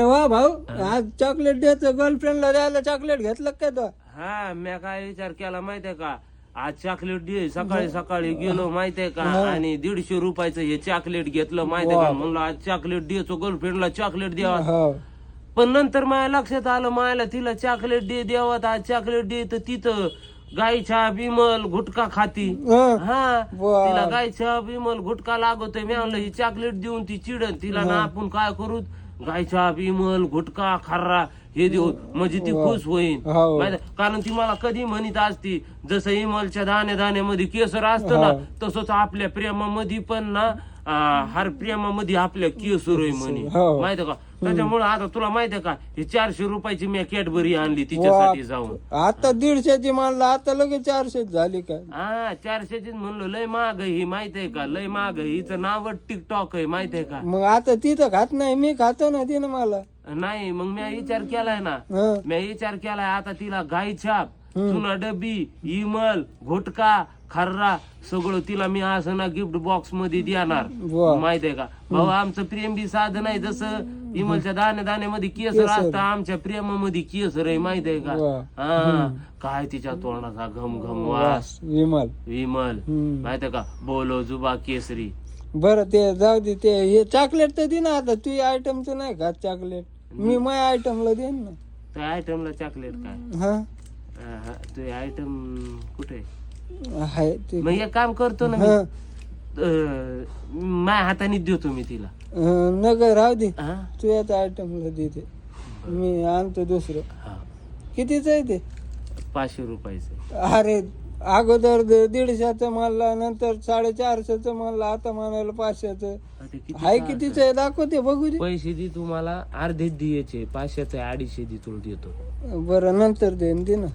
वा भाऊ, आज चॉकलेट द्यायचं गर्लफ्रेंडला द्यायला. चॉकलेट घेतलं काय तो? हा, मी काय विचार केला माहितीये का, आज चॉकलेट दे. सकाळी सकाळी गेलो माहितीये का, आणि 150 रुपयाचं हे चॉकलेट घेतलं माहितीये का. म्हणलं आज चॉकलेट द्यायचो गर्लफ्रेंडला, चॉकलेट द्यावा. हो. पण नंतर माझ्या लक्षात आलं, मायला तिला चॉकलेट द्यावं, आज चॉकलेट दे तर तिथं गायच्या बिमल गुटखा खाती. हा, तिला गायच्या बिमल गुटखा लागतोय. मी म्हणलं ही चॉकलेट देऊन ती चिडन तिला ना, आपण काय करू, गायच्या बिमल गुटखा खर्रा हे देऊ म्हणजे ती खुश होईल. कारण ती मला कधी म्हणत असती, जसं इमलच्या दाणे दाण्यामध्ये केसर असतं ना, तसंच आपल्या प्रेमामध्ये पण ना, हर प्रेमामध्ये आपल्या केसर आहे म्हणे, माहितीये का. त्याच्यामुळे आता तुला माहितीये का, ही 400 रुपयाची मी कॅडबरी आणली तिच्यासाठी जाऊन. आता 150ची मानला, आता लगेच 400 झाली काय. हा, 400ची म्हणलो. लय महाग ही माहितीये का, लय महाग. हिचं नाव टिकटॉक आहे माहितीये का. मग आता तिथं खात नाही, मी खातो ना तिनं मला. नाही, मग मी विचार केलाय ना, मी विचार केलाय आता तिला गायछाप, चुना डब्बी, इमल, घोटका, खर्रा सगळं तिला मी असं ना गिफ्ट बॉक्स मध्ये देणार. माहितीये का भाऊ, आमचं प्रेम बी साधं नाही. जसं इमलच्या दाणे दाण्यामध्ये केसर असतं, आमच्या प्रेमामध्ये केसर आहे माहितीये का. हा, काय तिच्या तोंडाचा घम घम वास. विमल विमल माहितीये का, बोलो जुबा केसरी. बरं ते जाऊ दे, ते हे चॉकलेट तर दे ना. आता तू आयटमचं नाही खात चॉकलेट, मी माझ्या आयटमला देईन ना. त्या आयटमला चॉकलेट काय? हा, ते आयटम कुठे आहे ते. मग एक काम करतो ना मी, माझ्या हाताने देतो मी तिला. नगर राहू दे, हा? तू याच आयटमला देते, मी आणतो दुसरं. हा, कितीच आहे ते? 500 रुपयाचं. अरे अगोदर 150चं मानला, नंतर 450चं मानला, आता म्हणायला 500चं. हाय कितीच आहे दाखवते, बघू दे. पैसे दे तुम्हाला अर्धे द्यायचे, 500चे 250 दे तुला देतो. बरं नंतर दे ना.